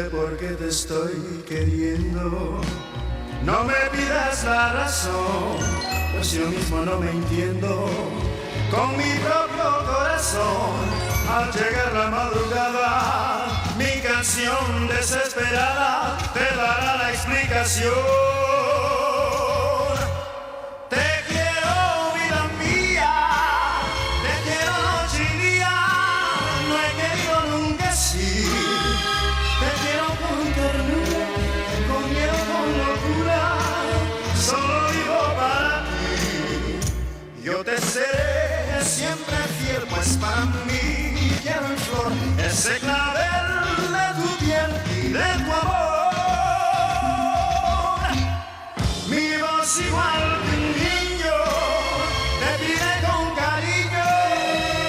sé por qué te estoy queriendo. No me pidas la razón, pues yo mismo no me entiendo. Con mi propio corazón, al llegar la madrugada, mi canción desesperada te dará la explicación. Te quiero, vida mía, te quiero noche y día. No he querido nunca así. Te quiero con ternura, con miedo, con locura. Solo vivo para ti. Yo te seré siempre fiel, pues para mí quiero en flor ese clavel de tu piel y de tu amor. Mi voz igual que un niño te pide con cariño,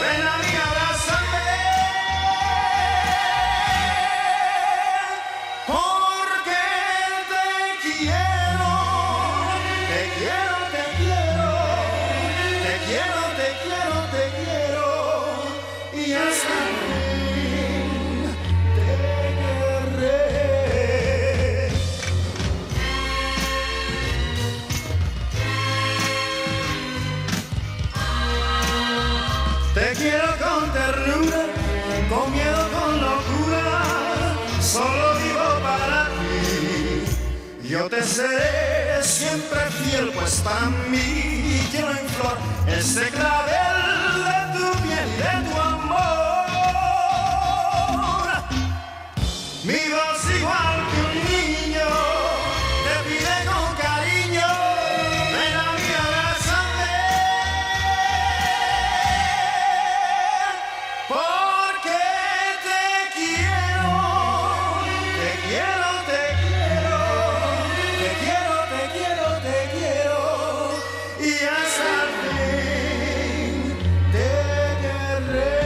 ven a mí, abrázame, porque te quiero, te quiero, te quiero, te quiero, te quiero, te quiero, y hasta el fin te querré. Te quiero con ternura, con miedo, con locura, solo vivo para ti. Yo te seré siempre fiel, pues para mí quiero en flor ese clavel de tu piel y de tu amor. Mi voz igual que un niño te pide con cariño, ven a mí, abrázame, porque te quiero, te quiero, te quiero, te quiero, te quiero, te quiero, y hasta el fin te querré.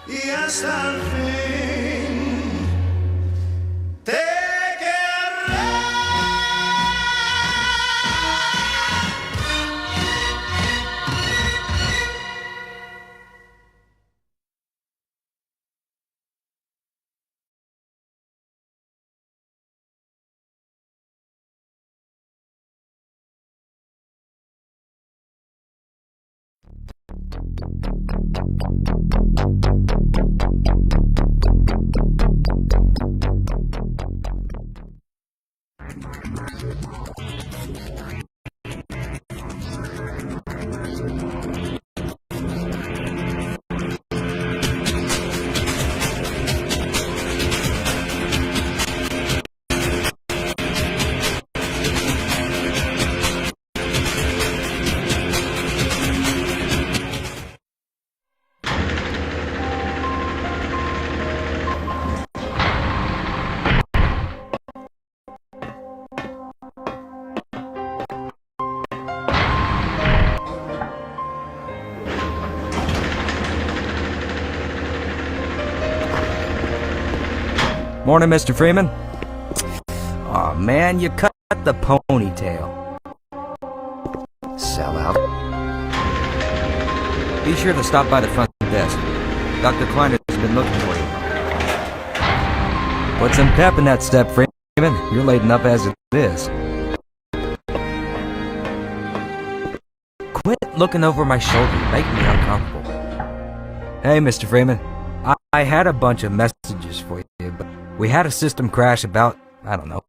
Y hasta el fin te querré. Morning, Mr. Freeman. Aw, man, you cut the ponytail. Sellout. Be sure to stop by the front desk. Dr. Kleiner's been looking for you. Put some pep in that step, Freeman. You're late enough as it is. Quit looking over my shoulder. You make me uncomfortable. Hey, Mr. Freeman. I had a bunch of messages for you, but we had a system crash about, I don't know,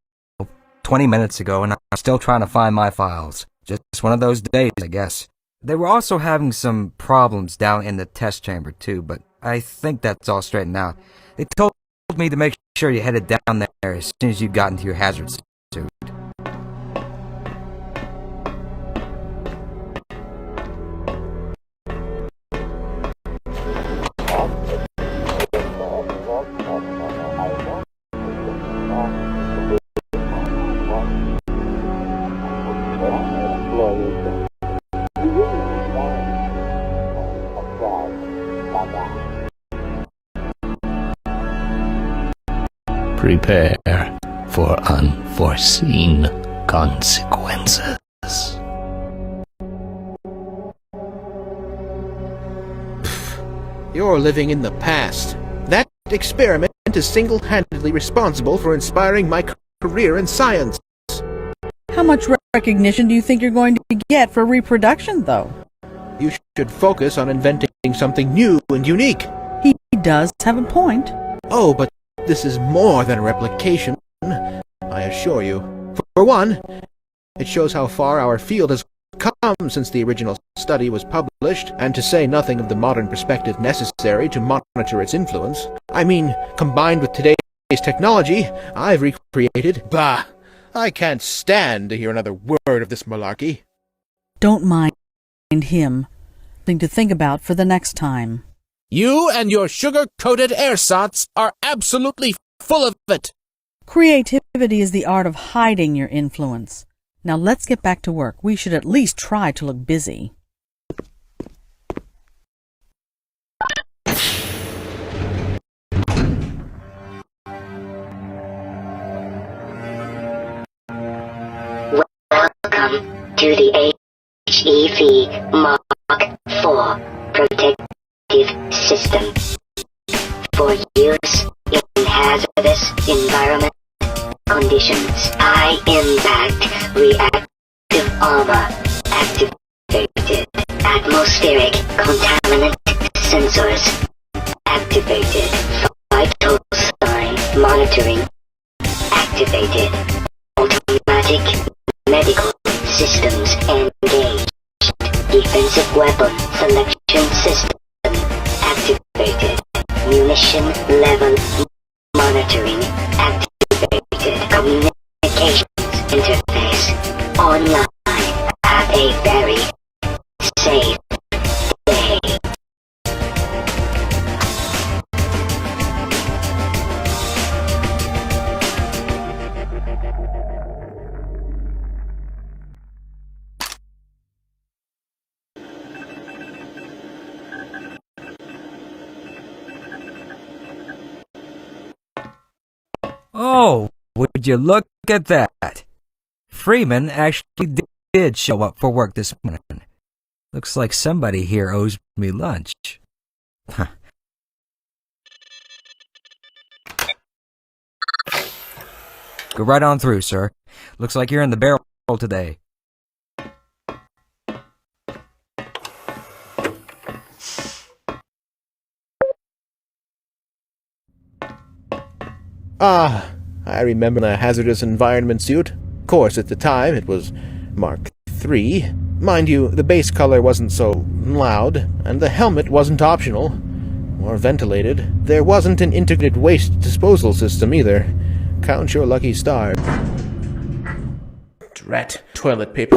20 minutes ago, and I'm still trying to find my files. Just one of those days, I guess. They were also having some problems down in the test chamber, too, but I think that's all straightened out. They told me to make sure you headed down there as soon as you got into your hazard suit. Prepare for unforeseen consequences. You're living in the past. That experiment is single-handedly responsible for inspiring my career in science. How much recognition do you think you're going to get for reproduction, though? You should focus on inventing something new and unique. He does have a point. Oh, but this is more than replication, I assure you. For one, it shows how far our field has come since the original study was published, and to say nothing of the modern perspective necessary to monitor its influence. I mean, combined with today's technology, I've recreated... Bah! I can't stand to hear another word of this malarkey. Don't mind him. Thing to think about for the next time. You and your sugar-coated ersatz are absolutely full of it. Creativity is the art of hiding your influence. Now let's get back to work. We should at least try to look busy. Welcome to the HEV Mark IV protective system for use in hazardous environment conditions. High impact reactive armor activated. Atmospheric contaminant sensors activated. Vital sign monitoring activated. Automatic medical systems engaged. Defensive weapon selection system activated. Munition level monitoring activated. Communications interface online. Have a very safe day. Oh, would you look at that? Freeman actually did show up for work this morning. Looks like somebody here owes me lunch. Huh. Go right on through, sir. Looks like you're in the barrel today. Ah, I remember the hazardous environment suit. Of course, at the time, it was Mark III. Mind you, the base color wasn't so loud, and the helmet wasn't optional or ventilated. There wasn't an integrated waste disposal system either. Count your lucky stars. Drat toilet paper.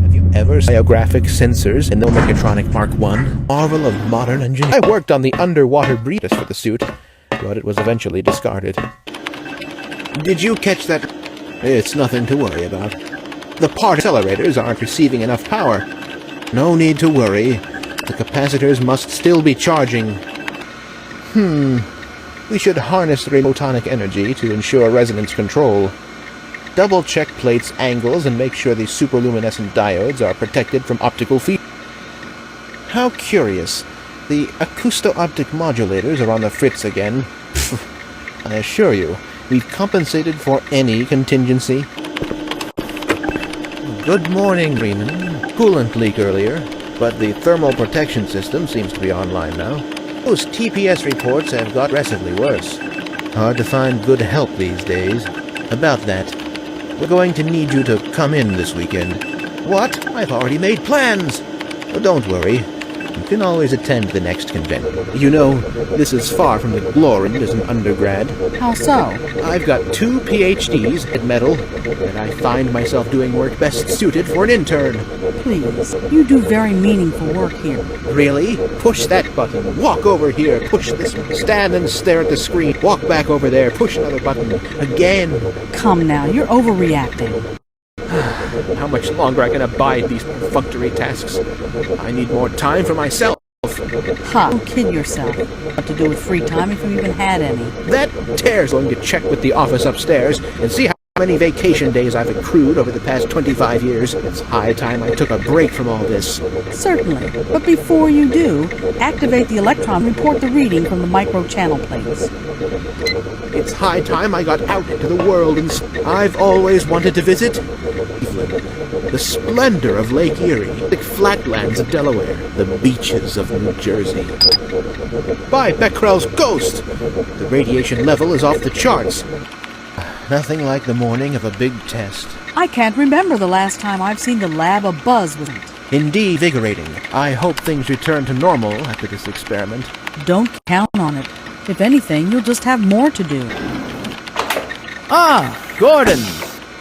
Have you ever seen biographic sensors in the Mechatronic Mark I? Marvel of modern engineering. I worked on the underwater breathers for the suit, but it was eventually discarded. Did you catch that? It's nothing to worry about. The part accelerators aren't receiving enough power. No need to worry. The capacitors must still be charging. We should harness the photonic energy to ensure resonance control. Double-check plates' angles and make sure the superluminescent diodes are protected from optical feedback. How curious. The acousto-optic modulators are on the fritz again. I assure you, we've compensated for any contingency. Good morning, Freeman. Coolant leak earlier, but the thermal protection system seems to be online now. Those TPS reports have got progressively worse. Hard to find good help these days. About that, we're going to need you to come in this weekend. What? I've already made plans! Oh, don't worry. You can always attend the next convention. You know, this is far from the glory as an undergrad. How so? I've got 2 PhDs at metal, and I find myself doing work best suited for an intern. Please, you do very meaningful work here. Really? Push that button. Walk over here. Push this one. Stand and stare at the screen. Walk back over there. Push another button. Again. Come now, you're overreacting. How much longer I can abide these perfunctory tasks? I need more time for myself. Ha! Don't kid yourself. What to do with free time if you even had any. That tear's going to check with the office upstairs and see many vacation days I've accrued over the past 25 years. It's high time I took a break from all this. Certainly, but before you do, activate the electron and report the reading from the micro-channel plates. It's high time I got out into the world, and I've always wanted to visit Cleveland. The splendor of Lake Erie, the flatlands of Delaware, the beaches of New Jersey. By Becquerel's ghost! The radiation level is off the charts. Nothing like the morning of a big test. I can't remember the last time I've seen the lab abuzz with it. Indeed, invigorating. I hope things return to normal after this experiment. Don't count on it. If anything, you'll just have more to do. Ah, Gordon!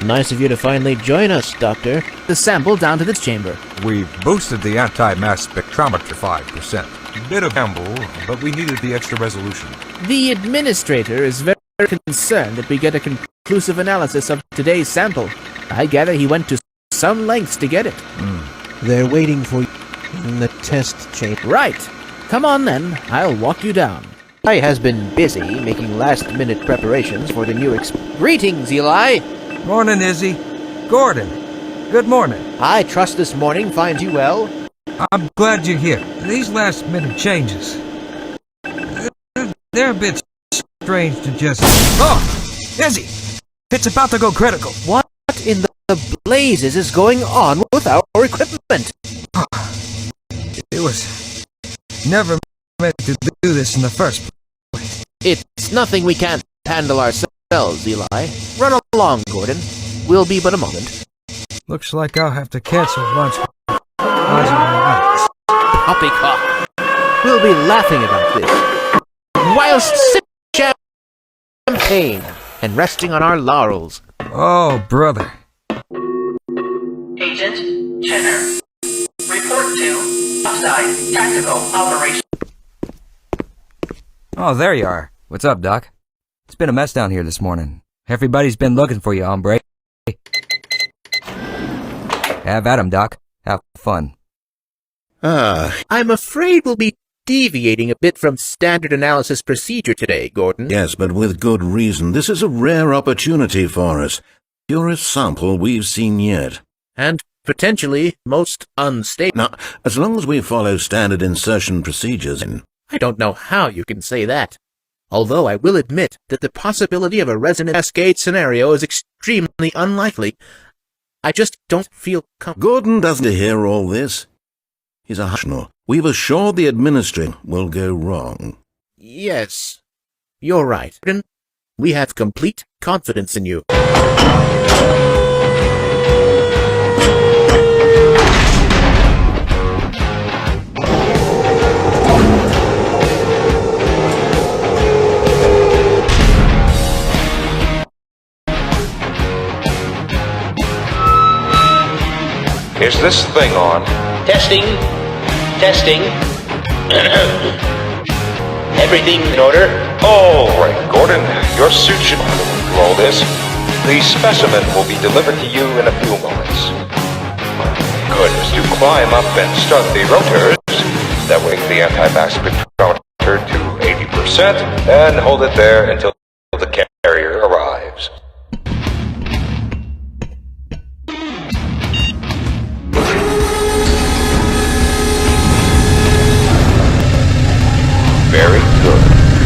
Nice of you to finally join us, Doctor. The sample down to this chamber. We've boosted the anti-mass spectrometer 5%. Bit of gamble, but we needed the extra resolution. The administrator is very concerned that we get a conclusive analysis of today's sample. I gather he went to some lengths to get it. They're waiting for you in the test chamber. Right. Come on then, I'll walk you down. Eli has been busy making last-minute preparations for the new Greetings, Eli! Morning, Izzy. Gordon, good morning. I trust this morning finds you well. I'm glad you're here. These last-minute changes, they're a bit strange to just... Oh! Izzy! It's about to go critical. What in the blazes is going on with our equipment? It was never meant to do this in the first place. It's nothing we can't handle ourselves, Eli. Run along, Gordon. We'll be but a moment. Looks like I'll have to cancel lunch. Poppycock. We'll be laughing about this, whilst sipping champagne and resting on our laurels. Oh, brother. Agent Chenner. Report to offside tactical operation. Oh, there you are. What's up, Doc? It's been a mess down here this morning. Everybody's been looking for you, hombre. Have at 'em, Doc. Have fun. I'm afraid we'll be deviating a bit from standard analysis procedure today, Gordon. Yes, but with good reason. This is a rare opportunity for us. Purest sample we've seen yet. And potentially most unstable. Now, as long as we follow standard insertion procedures... I don't know how you can say that. Although I will admit that the possibility of a resonant cascade scenario is extremely unlikely. I just don't feel comfortable. Gordon doesn't hear all this. He's a hushno. We've assured the administrator will go wrong. Yes, you're right. Gordon, we have complete confidence in you. Is this thing on? Testing. Everything in order? All right, Gordon. Your suit should handle all this. The specimen will be delivered to you in a few moments. Good is to climb up and start the rotors. That way the anti-mass spectrometer to 80% and hold it there until the carrier arrives. Very good.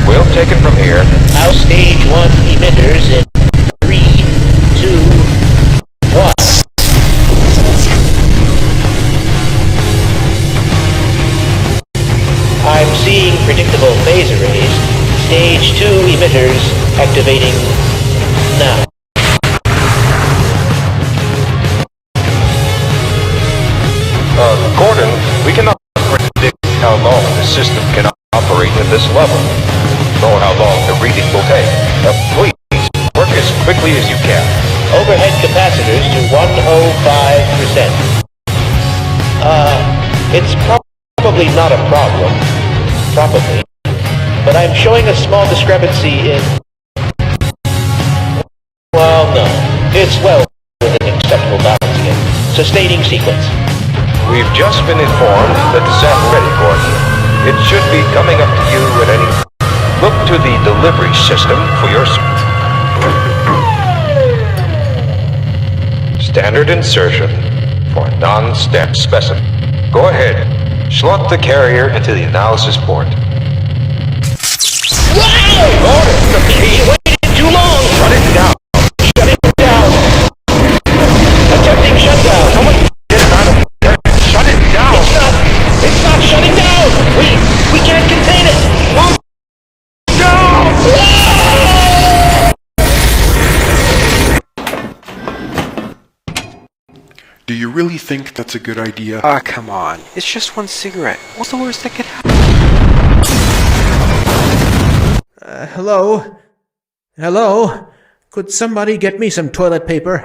We'll take it from here. I'll stage 1 emitters in 3, 2, 1. I'm seeing predictable phase arrays. Stage 2 emitters activating now. Gordon, we cannot predict how long the system can operate at this level, nor how long the reading will take. Please, work as quickly as you can. Overhead capacitors to 105%. It's probably not a problem. Probably. But I'm showing a small discrepancy in... Well, no. It's well within acceptable bounds again. Sustaining sequence. We've just been informed that the sam's ready, Gordon. It should be coming up to you at any... Look to the delivery system for your... Standard insertion for non-stem specimen. Go ahead. Slot the carrier into the analysis port. Gordon, he waited too long! Shut it down. Shut it down! Attempting shutdown! Someone Get it out of there. Shut it down. It's not shutting down! We can't contain it! Move! Do you really think that's a good idea? Ah, come on. It's just one cigarette. What's the worst that could happen? Hello? Hello? Could somebody get me some toilet paper?